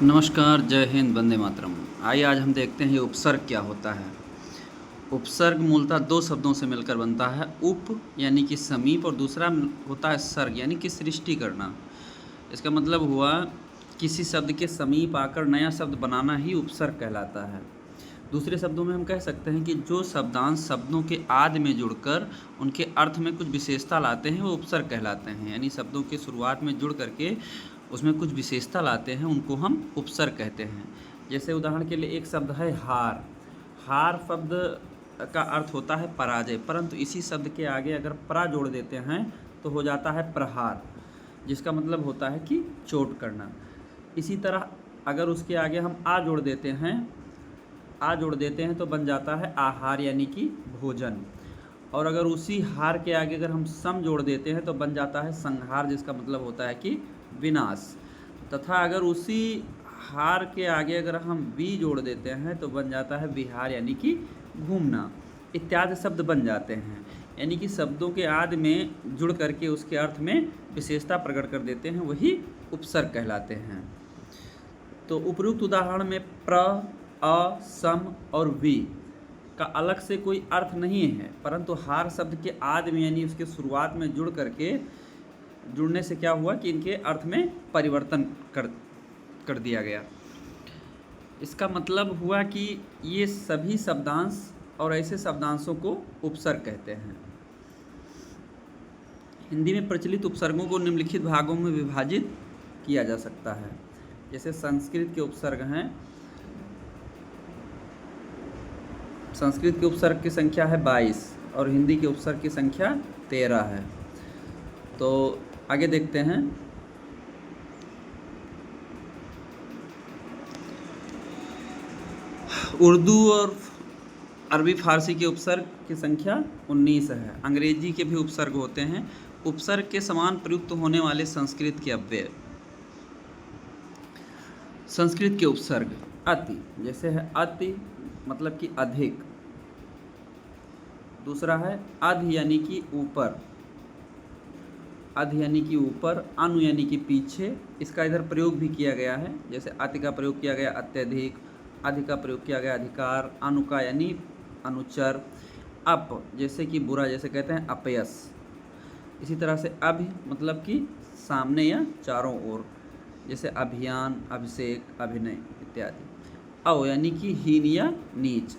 नमस्कार, जय हिंद, वंदे मातरम। आइए आज हम देखते हैं ये उपसर्ग क्या होता है। उपसर्ग मूलतः दो शब्दों से मिलकर बनता है। उप यानी कि समीप और दूसरा होता है सर्ग यानी कि सृष्टि करना। इसका मतलब हुआ किसी शब्द के समीप आकर नया शब्द बनाना ही उपसर्ग कहलाता है। दूसरे शब्दों में हम कह सकते हैं कि जो शब्दांश शब्दों के आदि में जुड़कर उनके अर्थ में कुछ विशेषता लाते हैं वो उपसर्ग कहलाते हैं। यानी शब्दों के शुरुआत में जुड़ करके उसमें कुछ विशेषता लाते हैं उनको हम उपसर्ग कहते हैं। जैसे उदाहरण के लिए एक शब्द है हार। हार शब्द का अर्थ होता है पराजय, परंतु इसी शब्द के आगे अगर प्रा जोड़ देते हैं तो हो जाता है प्रहार, जिसका मतलब होता है कि चोट करना। इसी तरह अगर उसके आगे हम आ जोड़ देते हैं तो बन जाता है आहार यानी कि भोजन। और अगर उसी हार के आगे अगर हम सम जोड़ देते हैं तो बन जाता है संहार, जिसका मतलब होता है कि विनाश। तथा अगर उसी हार के आगे अगर हम वी जोड़ देते हैं तो बन जाता है विहार यानी कि घूमना। इत्यादि शब्द बन जाते हैं, यानी कि शब्दों के आदि में जुड़ करके उसके अर्थ में विशेषता प्रकट कर देते हैं, वही उपसर्ग कहलाते हैं। तो उपयुक्त उदाहरण में प्र, अ, सम और वी का अलग से कोई अर्थ नहीं है, परंतु हार शब्द के आदि में यानी उसके शुरुआत में जुड़ने से क्या हुआ कि इनके अर्थ में परिवर्तन कर दिया गया। इसका मतलब हुआ कि ये सभी शब्दांश और ऐसे शब्दांशों को उपसर्ग कहते हैं। हिंदी में प्रचलित उपसर्गों को निम्नलिखित भागों में विभाजित किया जा सकता है। जैसे संस्कृत के उपसर्ग हैं। संस्कृत के उपसर्ग की संख्या है 22 और हिंदी के उपसर्ग की संख्या 13 है। तो आगे देखते हैं। उर्दू और अरबी फारसी के उपसर्ग की संख्या 19 है। अंग्रेजी के भी उपसर्ग होते हैं। उपसर्ग के समान प्रयुक्त होने वाले संस्कृत के अव्यय। संस्कृत के उपसर्ग अति, जैसे है अति मतलब कि अधिक। दूसरा है अध यानी कि ऊपर, अध यानी कि ऊपर, अनु यानी कि पीछे। इसका इधर प्रयोग भी किया गया है, जैसे अति का प्रयोग किया गया अत्यधिक, अधि का प्रयोग किया गया अधिकार, अनु का यानी अनुचर, अप जैसे कि बुरा, जैसे कहते हैं अपयश। इसी तरह से अभि मतलब कि सामने या चारों ओर, जैसे अभियान, अभिषेक, अभिनय इत्यादि। अव यानी कि हीन या नीच।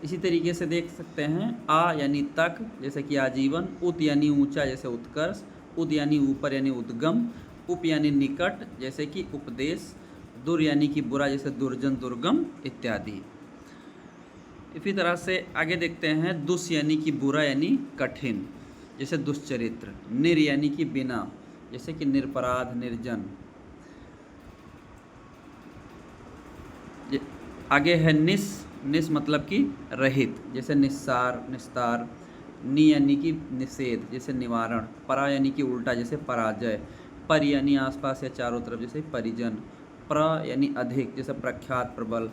इसी तरीके से देख सकते हैं आ यानी तक, जैसे कि आजीवन, उत यानी ऊंचा, जैसे उत्कर्ष, उद यानी ऊपर यानी उद्गम, उप यानी निकट, जैसे कि उपदेश, दुर यानी कि बुरा, जैसे दुर्जन, दुर्गम इत्यादि। इसी तरह से आगे देखते हैं दुष् यानी कि बुरा यानी कठिन, जैसे दुष्चरित्र, निर यानी कि बिना, जैसे कि निरपराध, निर्जन। आगे है निस मतलब कि रहित, जैसे निस्सार, निस्तार। नि यानी कि निषेध, जैसे निवारण। परा यानी कि उल्टा, जैसे पराजय। पर यानी आसपास या चारों तरफ, जैसे परिजन। प्र यानी अधिक, जैसे प्रख्यात, प्रबल।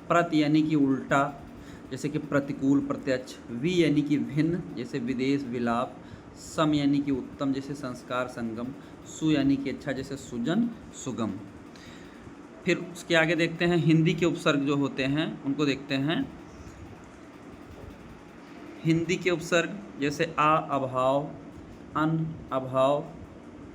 प्रत यानी कि उल्टा, जैसे कि प्रतिकूल, प्रत्यक्ष। वि यानी कि भिन्न, जैसे विदेश, विलाप। सम यानी कि उत्तम, जैसे संस्कार, संगम। सु यानी कि अच्छा, जैसे सुजन, सुगम। फिर उसके आगे देखते हैं हिंदी के उपसर्ग जो होते हैं उनको देखते हैं। हिंदी के उपसर्ग जैसे आ अभाव, अन अभाव,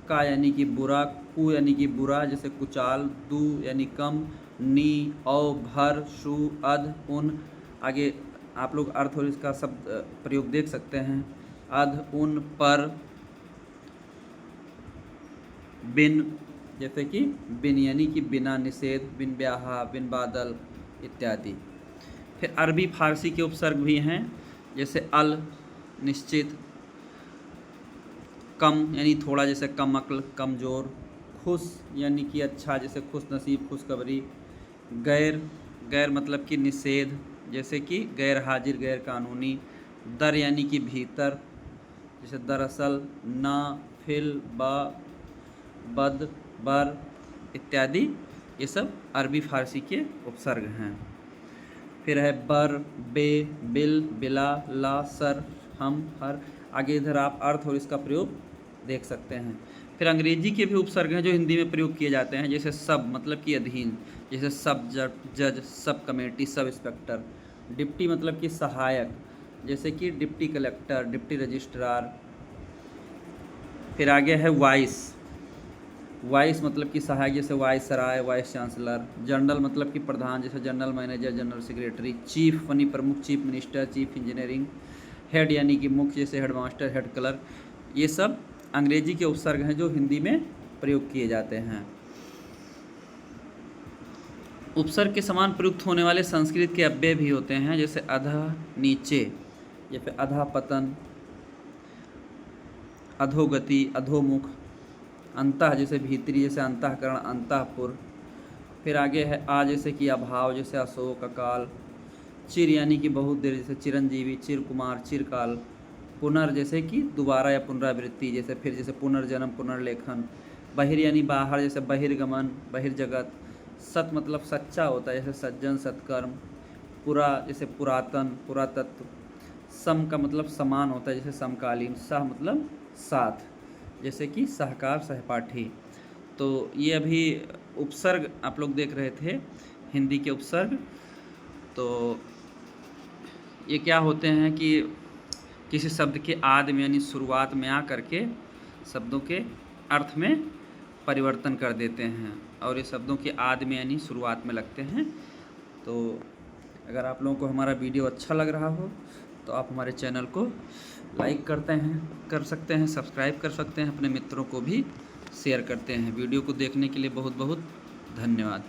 का यानी कि बुरा, कु यानी कि बुरा, जैसे कुचाल। दू यानी कम, नी, औ, भर, शु, अध, उन। आगे आप लोग अर्थ और इसका शब्द प्रयोग देख सकते हैं। अध, उन, पर, बिन, जैसे कि बिन यानी कि बिना, निषेध, बिन ब्याहा, बिन बादल इत्यादि। फिर अरबी फारसी के उपसर्ग भी हैं, जैसे अल निश्चित, कम यानी थोड़ा, जैसे कम अक्ल, कमज़ोर। खुश यानी कि अच्छा, जैसे खुश नसीब, खुशखबरी। गैर, गैर मतलब कि निषेध, जैसे कि गैर हाजिर, गैर कानूनी। दर यानी कि भीतर, जैसे दरअसल। ना, फिल, बा, बद, बर इत्यादि। ये सब अरबी फारसी के उपसर्ग हैं। फिर है बर, बे, बिल, बिला, ला, सर, हम, हर। आगे इधर आप अर्थ और इसका प्रयोग देख सकते हैं। फिर अंग्रेजी के भी उपसर्ग हैं जो हिंदी में प्रयोग किए जाते हैं, जैसे सब मतलब कि अधीन, जैसे सब जज, sub committee, sub inspector. Deputy मतलब कि सहायक, जैसे कि डिप्टी कलेक्टर, डिप्टी रजिस्ट्रार। फिर आगे है वाइस, वाइस मतलब कि सहायक, जैसे वाइस सराय, वाइस चांसलर। जनरल मतलब कि प्रधान, जैसे general manager, general secretary. Chief यानी प्रमुख, chief minister, chief engineering. Head यानी कि मुख्य, जैसे हेड मास्टर, हेड क्लर्क। ये सब अंग्रेजी के उपसर्ग हैं जो हिंदी में प्रयोग किए जाते हैं। उपसर्ग के समान प्रयुक्त होने वाले संस्कृत के अव्यय भी होते हैं, जैसे अधः नीचे, जैसे अधः पतन, अधोगति, अधोमुख। अंतः जैसे भीतरी, जैसे अंतःकरण, अंतःपुर। फिर आगे है आ जैसे कि अभाव, जैसे अशोक, अकाल। चिर यानी कि बहुत देर, जैसे चिरंजीवी, चिरकुमार, चिरकाल। पुनर् जैसे कि दोबारा या पुनरावृत्ति, जैसे फिर, जैसे पुनर्जन्म, पुनर्लेखन। बहिर यानी बाहर, जैसे बहिर्गमन, बहिर्जगत। सत मतलब सच्चा होता है, जैसे सज्जन, सत्कर्म। पुरा जैसे पुरातन, पुरातत्व। सम का मतलब समान होता है, जैसे समकालीन। सह मतलब साथ, जैसे कि सहकार, सहपाठी। तो ये अभी उपसर्ग आप लोग देख रहे थे, हिंदी के उपसर्ग। तो ये क्या होते हैं कि किसी शब्द के आदि में यानी शुरुआत में आ करके शब्दों के अर्थ में परिवर्तन कर देते हैं, और ये शब्दों के आदि में यानी शुरुआत में लगते हैं। तो अगर आप लोगों को हमारा वीडियो अच्छा लग रहा हो तो आप हमारे चैनल को लाइक कर सकते हैं, सब्सक्राइब कर सकते हैं, अपने मित्रों को भी शेयर करते हैं। वीडियो को देखने के लिए बहुत बहुत धन्यवाद।